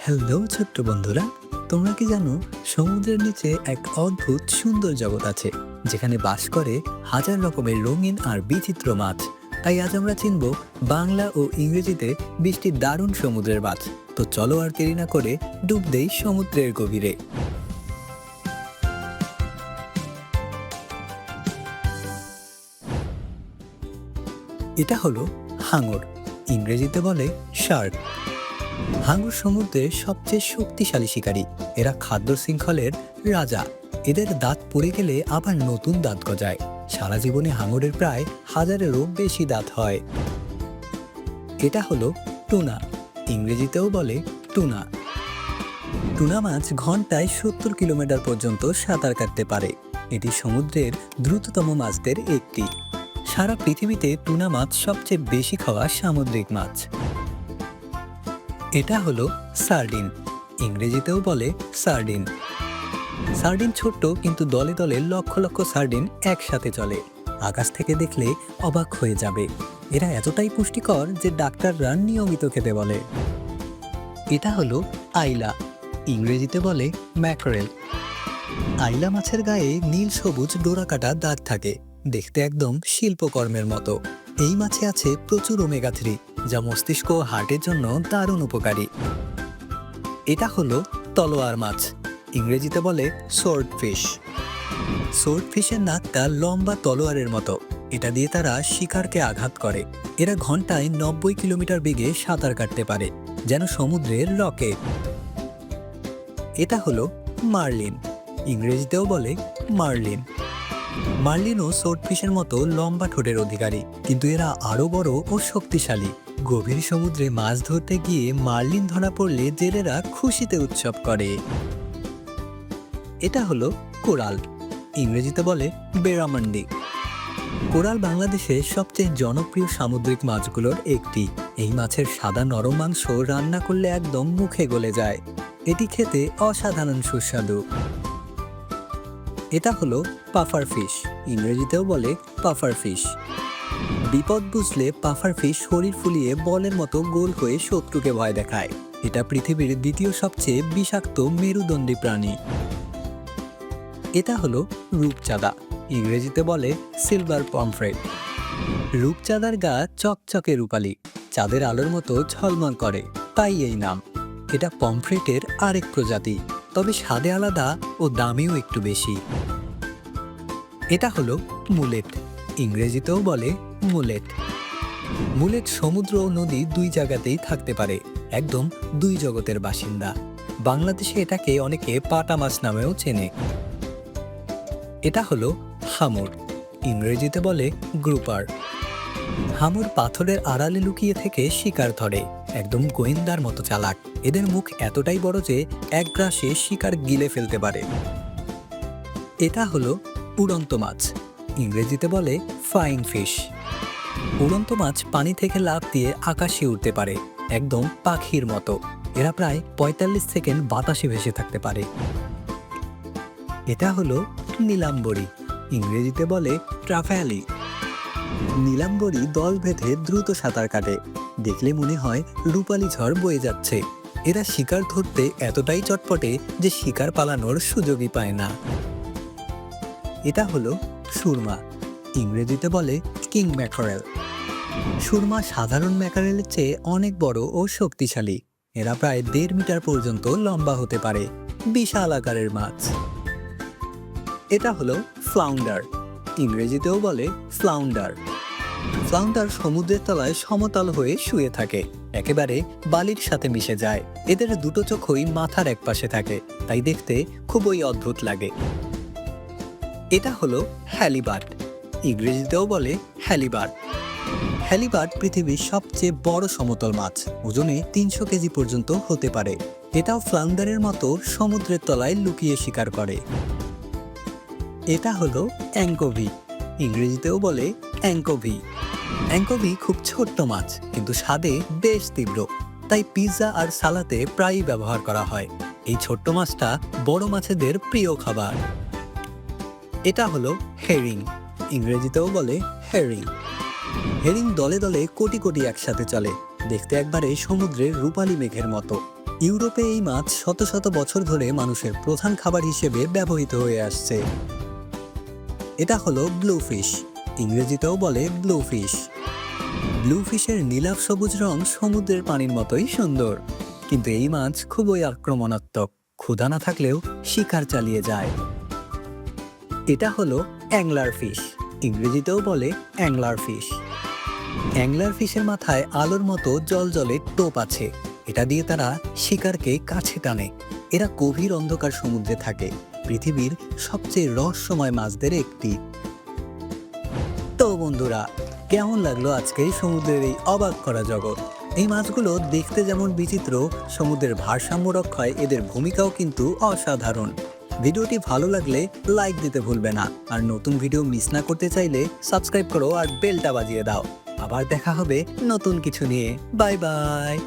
Hello ছোট্ট বন্ধুরা, তোমরা কি জানো সমুদ্রের নিচে এক অদ্ভুত সুন্দর জগৎ আছে যেখানে বাস করে হাজার রকমের রঙিন আর বিচিত্র মাছ। তাই আজ আমরা চিনব বাংলা ও ইংরেজিতে 20টি দারুণ সমুদ্রের মাছ। তো চলো আর দেরি না করে ডুব দেই সমুদ্রের গভীরে। এটা হলো হাঙর, ইংরেজিতে বলে শার্ক। হাঙর সমুদ্রের সবচেয়ে শক্তিশালী শিকারী। এরা খাদ্য শৃঙ্খলের রাজা। এদের দাঁত পড়ে গেলে আবার নতুন দাঁত গজায়। সারা জীবনে হাঙরের প্রায় 1000-এরও বেশি দাঁত হয়। এটা হলো টুনা, ইংরেজিতেও বলে টুনা। টুনা মাছ ঘন্টায় 70 কিলোমিটার পর্যন্ত সাঁতার কাটতে পারে। এটি সমুদ্রের দ্রুততম মাছদের একটি। সারা পৃথিবীতে টুনা মাছ সবচেয়ে বেশি খাওয়া সামুদ্রিক মাছ। এটা হলো সার্ডিন, ইংরেজিতেও বলে সার্ডিন। সার্ডিন ছোট্ট, কিন্তু দলে দলে লক্ষ লক্ষ সার্ডিন একসাথে চলে। আকাশ থেকে দেখলে অবাক হয়ে যাবে। এরা এতটাই পুষ্টিকর যে ডাক্তাররা নিয়মিত খেতে বলে। এটা হলো আইলা, ইংরেজিতে বলে ম্যাকরেল। আইলা মাছের গায়ে নীল সবুজ ডোরাকাটা দাগ থাকে, দেখতে একদম শিল্পকর্মের মতো। এই মাছে আছে প্রচুর ওমেগা 3, যা মস্তিষ্ক ও হার্টের জন্য দারুণ উপকারী। এটা হলো তলোয়ার মাছ, ইংরেজিতে বলে সোর্ড ফিশ। সোর্ড ফিশের নাকটা লম্বা তলোয়ারের মতো। এটা দিয়ে তারা শিকারকে আঘাত করে। এরা ঘন্টায় 90 কিলোমিটার বেগে সাঁতার কাটতে পারে, যেন সমুদ্রের রকেট। এটা হলো মার্লিন, ইংরেজিতেও বলে মার্লিন। মার্লিনও সোর্ডফিশের মতো লম্বা ঠোঁটের অধিকারী, কিন্তু এরা আরো বড় ও শক্তিশালী। গভীর সমুদ্রে মাছ ধরতে গিয়ে মার্লিন ধরা পড়লে জেলেরা খুশিতে উৎসব করে। এটা হলো কোরাল, ইংরেজিতে বলে বেরামান্ডি। কোরাল বাংলাদেশের সবচেয়ে জনপ্রিয় সামুদ্রিক মাছগুলোর একটি। এই মাছের সাদা নরম মাংস রান্না করলে একদম মুখে গলে যায়। এটি খেতে অসাধারণ সুস্বাদু। এটা হলো পাফার ফিশ, ইংরেজিতেও বলে পাফার ফিশ। বিপদ বুঝলে পাফার ফিশ শরীর ফুলিয়ে বলের মতো গোল হয়ে শত্রুকে ভয় দেখায়। এটা পৃথিবীর দ্বিতীয় সবচেয়ে বিষাক্ত মেরুদণ্ডী প্রাণী। এটা হলো রূপচাঁদা, ইংরেজিতে বলে সিলভার পমফ্রেট। রূপচাঁদার গা চকচকে রূপালি, চাঁদের আলোর মতো ঝলমল করে, তাই এই নাম। এটা পমফ্রেটের আরেক প্রজাতি, তবে স্বাদে আলাদা ও দামেও একটু বেশি। এটা হলো মুলেট, ইংরেজিতেও বলে মুলেট। মুলেট সমুদ্র ও নদী দুই জায়গাতেই থাকতে পারে, একদম দুই জগতের বাসিন্দা। বাংলাদেশে এটাকে অনেকে পাটা মাছ নামেও চেনে। এটা হলো হামর, ইংরেজিতে বলে গ্রুপার। হামর পাথরের আড়ালে লুকিয়ে থেকে শিকার ধরে, একদম গোয়েন্দার মতো চালাক। এদের মুখ এতটাই বড় যে এক গ্রাসে শিকার গিলে ফেলতে পারে। এটা হলো উড়ন্ত মাছ, ইংরেজিতে বলে ফ্লাইং ফিশ। উড়ন্ত মাছ পানি থেকে লাফ দিয়ে আকাশে উঠতে পারে, একদম পাখির মতো। এরা প্রায় 45 সেকেন্ড বাতাসে ভেসে থাকতে পারে। এটা হলো নীলাম্বরী, ইংরেজিতে বলে ট্রাফালি। নীলাম্বরী দল বেঁধে দ্রুত সাঁতার কাটে, দেখলে মনে হয় রূপালী ঝড় বয়ে যাচ্ছে। এরা শিকার ধরতে এতটাই চটপটে যে শিকার পালানোর সুযোগই পায় না। এটা হলো সুরমা, ইংরেজিতে বলে কিং ম্যাকারেল। সুরমা সাধারণ ম্যাকারেলের চেয়ে অনেক বড় ও শক্তিশালী। এরা প্রায় 1.5 মিটার পর্যন্ত লম্বা হতে পারে, বিশাল আকারের মাছ। এটা হলো ফ্লাউন্ডার, ইংরেজিতেও বলে ফ্লাউন্ডার। ফ্লাউন্ডার সমুদ্রের তলায় সমতল হয়ে শুয়ে থাকে, একেবারে বালির সাথে মিশে যায়। এদের দুটো চোখই মাথার এক পাশে থাকে, তাই দেখতে খুবই অদ্ভুত লাগে। এটা হলো হ্যালিবার্ড, ইংরেজিতেও বলে হ্যালিবার্ড। হ্যালিবার্ড পৃথিবীর সবচেয়ে বড় সমতল মাছ, ওজনে 300 কেজি পর্যন্ত হতে পারে। এটাও ফ্লাউন্ডারের মতো সমুদ্রের তলায় লুকিয়ে শিকার করে। এটা হলো অ্যাঙ্কোভি, ইংরেজিতেও বলে অ্যাঙ্কোভি। অ্যাঙ্কোভি খুব ছোট্ট মাছ, কিন্তু স্বাদে বেশ তীব্র, তাই পিৎজা আর সালাতে প্রায়ই ব্যবহার করা হয়। এই ছোট্ট মাছটা বড় মাছেদের প্রিয় খাবার। এটা হলো হেরিং, ইংরেজিতেও বলে হেরিং। হেরিং দলে দলে কোটি কোটি একসাথে চলে, দেখতে একবারে সমুদ্রের রূপালী মেঘের মতো। ইউরোপে এই মাছ শত শত বছর ধরে মানুষের প্রধান খাবার হিসেবে ব্যবহৃত হয়ে আসছে। এটা হলো ব্লুফিশ, ইংরেজিতেও বলে ব্লুফিশ। ব্লুফিশের নীলাভ সবুজ রং সমুদ্রের পানির মতোই সুন্দর, কিন্তু এই মাছ খুবই আক্রমণাত্মক। ক্ষুধা না থাকলেও শিকার চালিয়ে যায়। এটা হলো অ্যাংলার ফিশ, ইংরেজিতেও বলে অ্যাংলার ফিশ। অ্যাংলার ফিশের মাথায় আলোর মতো জলজলে টোপ আছে। এটা দিয়ে তারা শিকারকে কাছে টানে। এরা গভীর অন্ধকার সমুদ্রে থাকে, পৃথিবীর সবচেয়ে রহস্যময় মাছদের একটি। তো বন্ধুরা, কেমন লাগলো আজকে সমুদ্রের এই অবাক করা জগৎ? এই মাছগুলো দেখতে যেমন বিচিত্র, সমুদ্রের ভারসাম্য রক্ষায় এদের ভূমিকাও কিন্তু অসাধারণ। ভিডিওটি ভালো লাগলে লাইক দিতে ভুলবে না, আর নতুন ভিডিও মিস না করতে চাইলে সাবস্ক্রাইব করো আর বেলটা বাজিয়ে দাও। আবার দেখা হবে নতুন কিছু নিয়ে। Bye bye.